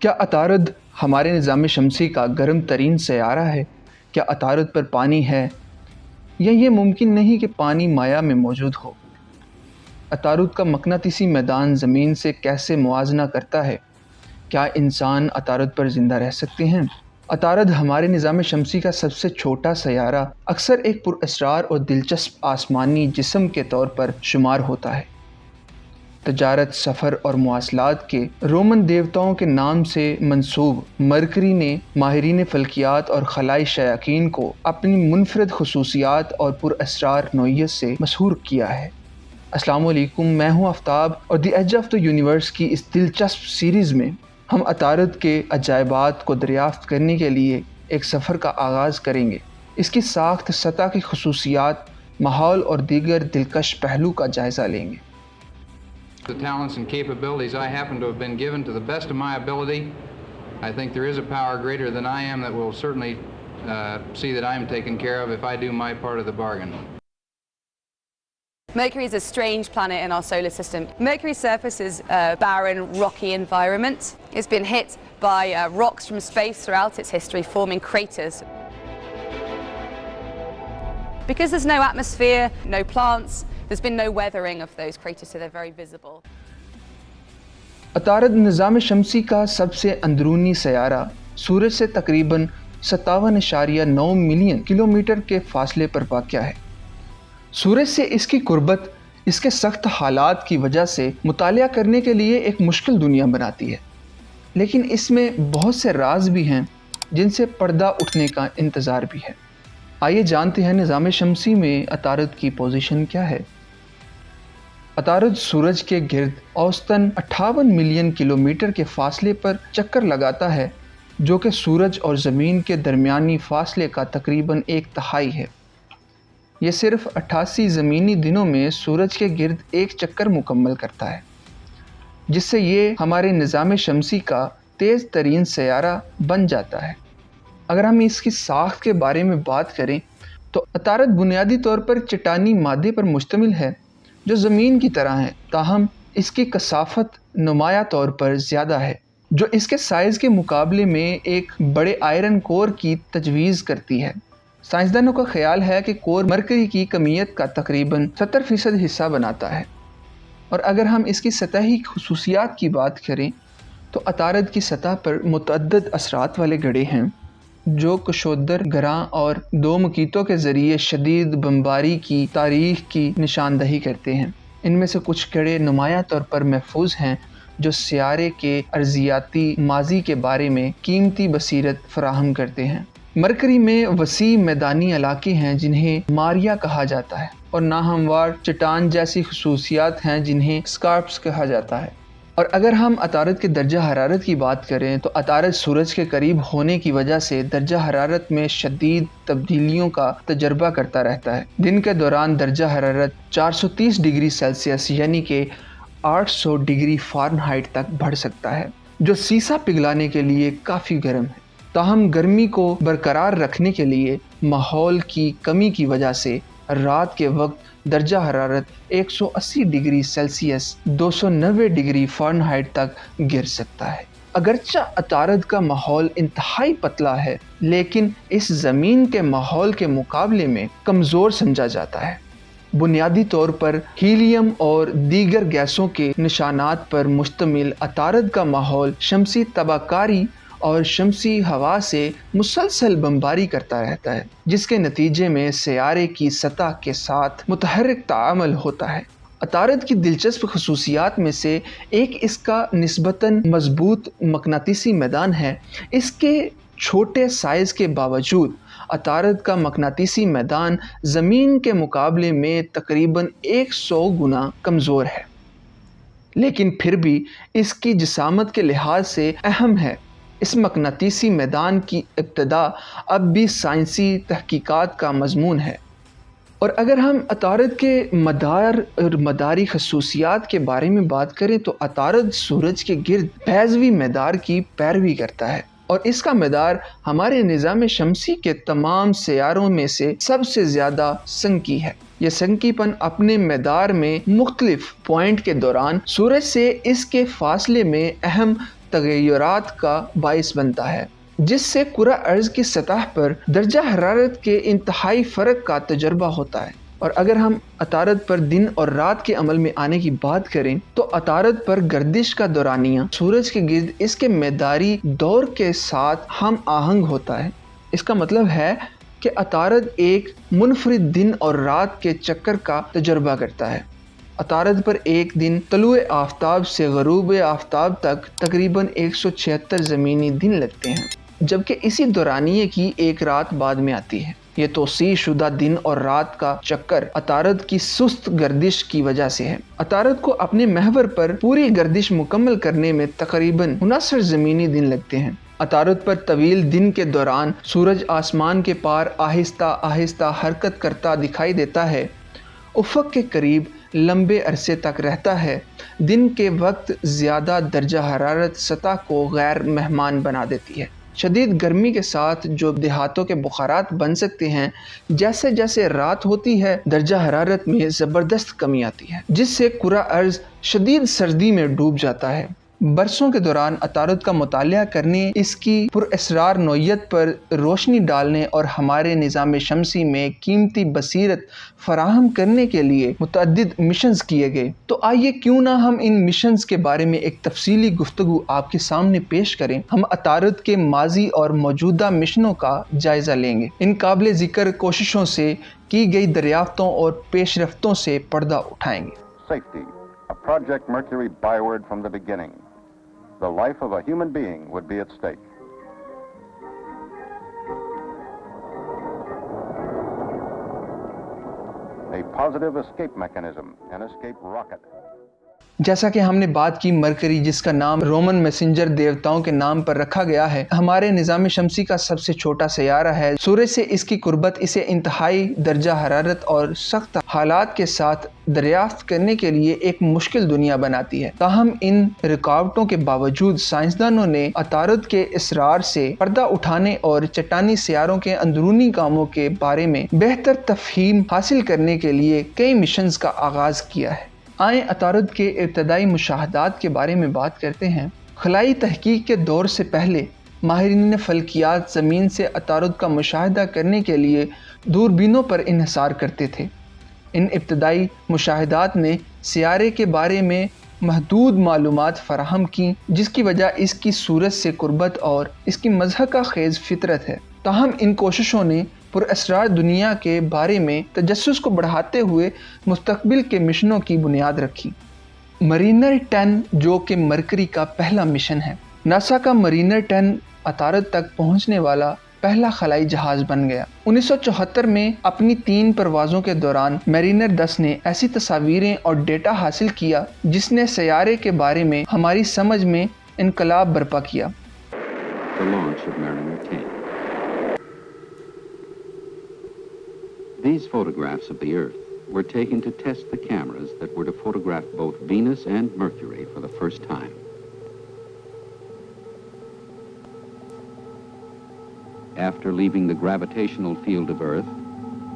کیا عطارد ہمارے نظام شمسی کا گرم ترین سیارہ ہے؟ کیا عطارد پر پانی ہے یا یہ ممکن نہیں کہ پانی مایع میں موجود ہو؟ عطارد کا مقناطیسی میدان زمین سے کیسے موازنہ کرتا ہے؟ کیا انسان عطارد پر زندہ رہ سکتے ہیں؟ عطارد ہمارے نظام شمسی کا سب سے چھوٹا سیارہ اکثر ایک پراسرار اور دلچسپ آسمانی جسم کے طور پر شمار ہوتا ہے۔ تجارت، سفر اور مواصلات کے رومن دیوتاؤں کے نام سے منسوب مرکری نے ماہرین فلکیات اور خلائی شائقین کو اپنی منفرد خصوصیات اور پراسرار نوعیت سے مسحور کیا ہے۔ السلام علیکم، میں ہوں آفتاب اور the age of the universe کی اس دلچسپ سیریز میں ہم عطارد کے عجائبات کو دریافت کرنے کے لیے ایک سفر کا آغاز کریں گے۔ اس کی ساخت، سطح کی خصوصیات، ماحول اور دیگر دلکش پہلو کا جائزہ لیں گے۔ The talents and capabilities I happen to have been given to the best of my ability. I think there is a power greater than I am that will certainly see that I am taken care of if I do my part of the bargain. Mercury is a strange planet in our solar system. Mercury's surface is a barren, rocky environment. It's been hit by rocks from space throughout its history, forming craters. Because there's no atmosphere, no plants, there's been no weathering of those craters, so they're very visible. عطارد نظام شمسی کا سب سے اندرونی سیارہ سورج سے تقریباً 57.9 million kilometre کے فاصلے پر واقع ہے۔ سورج سے اس کی قربت اس کے سخت حالات کی وجہ سے مطالعہ کرنے کے لیے ایک مشکل دنیا بناتی ہے، لیکن اس میں بہت سے راز بھی ہیں جن سے پردہ اٹھنے کا انتظار بھی ہے۔ آئیے جانتے ہیں نظام شمسی میں عطارد کی پوزیشن کیا ہے۔ عطارد سورج کے گرد اوسطاً 58 ملین کلومیٹر کے فاصلے پر چکر لگاتا ہے، جو کہ سورج اور زمین کے درمیانی فاصلے کا تقریباً 1/3 ہے۔ یہ صرف 88 زمینی دنوں میں سورج کے گرد ایک چکر مکمل کرتا ہے، جس سے یہ ہمارے نظام شمسی کا تیز ترین سیارہ بن جاتا ہے۔ اگر ہم اس کی ساخت کے بارے میں بات کریں تو عطارد بنیادی طور پر چٹانی مادے پر مشتمل ہے جو زمین کی طرح ہے، تاہم اس کی کثافت نمایاں طور پر زیادہ ہے، جو اس کے سائز کے مقابلے میں ایک بڑے آئرن کور کی تجویز کرتی ہے۔ سائنسدانوں کا خیال ہے کہ کور مرکری کی کمیت کا تقریباً 70% حصہ بناتا ہے۔ اور اگر ہم اس کی سطحی خصوصیات کی بات کریں تو عطارد کی سطح پر متعدد اثرات والے گڑھے ہیں جو کشودر گراں اور 2 مکیتوں کے ذریعے شدید بمباری کی تاریخ کی نشاندہی کرتے ہیں۔ ان میں سے کچھ گڑھے نمایاں طور پر محفوظ ہیں جو سیارے کے ارضیاتی ماضی کے بارے میں قیمتی بصیرت فراہم کرتے ہیں۔ مرکری میں وسیع میدانی علاقے ہیں جنہیں ماریا کہا جاتا ہے، اور ناہموار چٹان جیسی خصوصیات ہیں جنہیں اسکارپس کہا جاتا ہے۔ اور اگر ہم عطارد کے درجہ حرارت کی بات کریں تو عطارد سورج کے قریب ہونے کی وجہ سے درجہ حرارت میں شدید تبدیلیوں کا تجربہ کرتا رہتا ہے۔ دن کے دوران درجہ حرارت 430 ڈگری سیلسیس یعنی کہ 800 ڈگری فارنہائٹ تک بڑھ سکتا ہے، جو سیسا پگھلانے کے لیے کافی گرم ہے۔ تاہم گرمی کو برقرار رکھنے کے لیے ماحول کی کمی کی وجہ سے رات کے وقت درجہ حرارت 180 ڈگری سیلسیس 290 ڈگری فارنہائٹ تک گر سکتا ہے۔ اگرچہ عطارد کا ماحول انتہائی پتلا ہے، لیکن اس زمین کے ماحول کے مقابلے میں کمزور سمجھا جاتا ہے۔ بنیادی طور پر ہیلیم اور دیگر گیسوں کے نشانات پر مشتمل عطارد کا ماحول شمسی تباہ کاری اور شمسی ہوا سے مسلسل بمباری کرتا رہتا ہے، جس کے نتیجے میں سیارے کی سطح کے ساتھ متحرک تعامل ہوتا ہے۔ عطارد کی دلچسپ خصوصیات میں سے ایک اس کا نسبتاً مضبوط مقناطیسی میدان ہے۔ اس کے چھوٹے سائز کے باوجود عطارد کا مقناطیسی میدان زمین کے مقابلے میں تقریباً 100 گنا کمزور ہے، لیکن پھر بھی اس کی جسامت کے لحاظ سے اہم ہے۔ اس مقناطیسی میدان کی ابتدا اب بھی سائنسی تحقیقات کا مضمون ہے۔ اور اگر ہم عطارد کے مداری خصوصیات کے بارے میں بات کریں تو عطارد سورج کے گرد بیضوی مدار کی پیروی کرتا ہے، اور اس کا مدار ہمارے نظام شمسی کے تمام سیاروں میں سے سب سے زیادہ سنکی ہے۔ یہ سنکی پن اپنے مدار میں مختلف پوائنٹ کے دوران سورج سے اس کے فاصلے میں اہم تغیرات کا باعث بنتا ہے، جس سے کرہ ارض کی سطح پر درجہ حرارت کے انتہائی فرق کا تجربہ ہوتا ہے۔ اور اگر ہم عطارد پر دن اور رات کے عمل میں آنے کی بات کریں تو عطارد پر گردش کا دورانیہ سورج کے گرد اس کے میداری دور کے ساتھ ہم آہنگ ہوتا ہے۔ اس کا مطلب ہے کہ عطارد ایک منفرد دن اور رات کے چکر کا تجربہ کرتا ہے۔ عطارد پر ایک دن طلوع آفتاب سے غروب آفتاب تک تقریباً 176 زمینی دن لگتے ہیں، جبکہ اسی دورانیے کی ایک رات بعد میں آتی ہے۔ یہ توسیع شدہ دن اور رات کا چکر عطارد کی سست گردش کی وجہ سے ہے۔ عطارد کو اپنے محور پر پوری گردش مکمل کرنے میں تقریباً 69 زمینی دن لگتے ہیں۔ عطارد پر طویل دن کے دوران سورج آسمان کے پار آہستہ آہستہ حرکت کرتا دکھائی دیتا ہے، افق کے قریب لمبے عرصے تک رہتا ہے۔ دن کے وقت زیادہ درجہ حرارت سطح کو غیر مہمان بنا دیتی ہے۔ شدید گرمی کے ساتھ جو دیہاتوں کے بخارات بن سکتے ہیں، جیسے جیسے رات ہوتی ہے درجہ حرارت میں زبردست کمی آتی ہے، جس سے کرہ ارض شدید سردی میں ڈوب جاتا ہے۔ برسوں کے دوران عطارد کا مطالعہ کرنے، اس کی پراسرار نوعیت پر روشنی ڈالنے اور ہمارے نظام شمسی میں قیمتی بصیرت فراہم کرنے کے لیے متعدد مشنز کیے گئے۔ تو آئیے کیوں نہ ہم ان مشنز کے بارے میں ایک تفصیلی گفتگو آپ کے سامنے پیش کریں۔ ہم عطارد کے ماضی اور موجودہ مشنوں کا جائزہ لیں گے، ان قابل ذکر کوششوں سے کی گئی دریافتوں اور پیش رفتوں سے پردہ اٹھائیں گے۔ Safety, a Project Mercury byword from the beginning. The life of a human being would be at stake. A positive escape mechanism, an escape rocket. جیسا کہ ہم نے بات کی، مرکری جس کا نام رومن میسنجر دیوتاؤں کے نام پر رکھا گیا ہے، ہمارے نظام شمسی کا سب سے چھوٹا سیارہ ہے۔ سورج سے اس کی قربت اسے انتہائی درجہ حرارت اور سخت حالات کے ساتھ دریافت کرنے کے لیے ایک مشکل دنیا بناتی ہے۔ تاہم ان رکاوٹوں کے باوجود سائنسدانوں نے عطارد کے اسرار سے پردہ اٹھانے اور چٹانی سیاروں کے اندرونی کاموں کے بارے میں بہتر تفہیم حاصل کرنے کے لیے کئی مشنز کا آغاز کیا ہے۔ آئیں عطارد کے ابتدائی مشاہدات کے بارے میں بات کرتے ہیں۔ خلائی تحقیق کے دور سے پہلے ماہرین فلکیات زمین سے عطارد کا مشاہدہ کرنے کے لیے دوربینوں پر انحصار کرتے تھے۔ ان ابتدائی مشاہدات نے سیارے کے بارے میں محدود معلومات فراہم کی، جس کی وجہ اس کی سورج سے قربت اور اس کی مضحکہ خیز فطرت ہے۔ تاہم ان کوششوں نے پراسرار دنیا کے بارے میں تجسس کو بڑھاتے ہوئے مستقبل کے مشنوں کی بنیاد رکھی۔ مرینر 10 جو کہ مرکری کا پہلا مشن ہے، ناسا کا مرینر 10 عطارد تک پہنچنے والا پہلا خلائی جہاز بن گیا۔ 1974 میں اپنی 3 پروازوں کے دوران مرینر 10 نے ایسی تصاویریں اور ڈیٹا حاصل کیا جس نے سیارے کے بارے میں ہماری سمجھ میں انقلاب برپا کیا۔ The launch of Mariner 10. These photographs of the Earth were taken to test the cameras that were to photograph both Venus and Mercury for the first time. After leaving the gravitational field of Earth,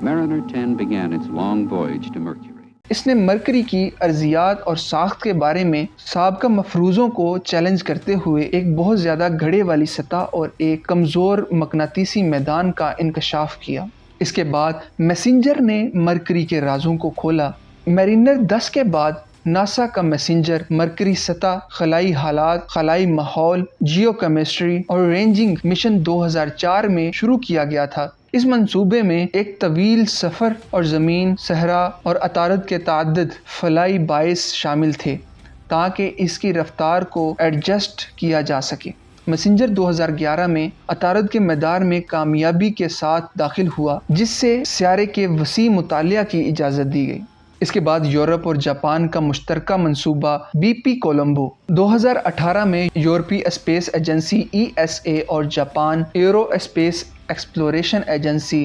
Mariner 10 began its long voyage to Mercury. اس نے mercury کی ارضیات اور ساخت کے بارے میں سابقہ مفروضوں کو challenge کرتے ہوئے ایک بہت زیادہ گھڑے والی سطح اور ایک کمزور مقناطیسی میدان کا انکشاف کیا۔ اس کے بعد میسنجر نے مرکری کے رازوں کو کھولا۔ مرینر 10 کے بعد ناسا کا میسنجر مرکری سطح، خلائی حالات، خلائی ماحول، جیو کیمسٹری اور رینجنگ مشن 2004 میں شروع کیا گیا تھا۔ اس منصوبے میں ایک طویل سفر اور زمین، صحرا اور عطارد کے تعدد فلائی باعث شامل تھے تاکہ اس کی رفتار کو ایڈجسٹ کیا جا سکے۔ میسنجر 2011 میں عطارد کے میدان میں کامیابی کے ساتھ داخل ہوا، جس سے سیارے کے وسیع مطالعہ کی اجازت دی گئی۔ اس کے بعد یورپ اور جاپان کا مشترکہ منصوبہ BP کولمبو 2018 میں یورپی اسپیس ایجنسی ESA اور Japan arrow space exploration agency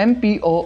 MPO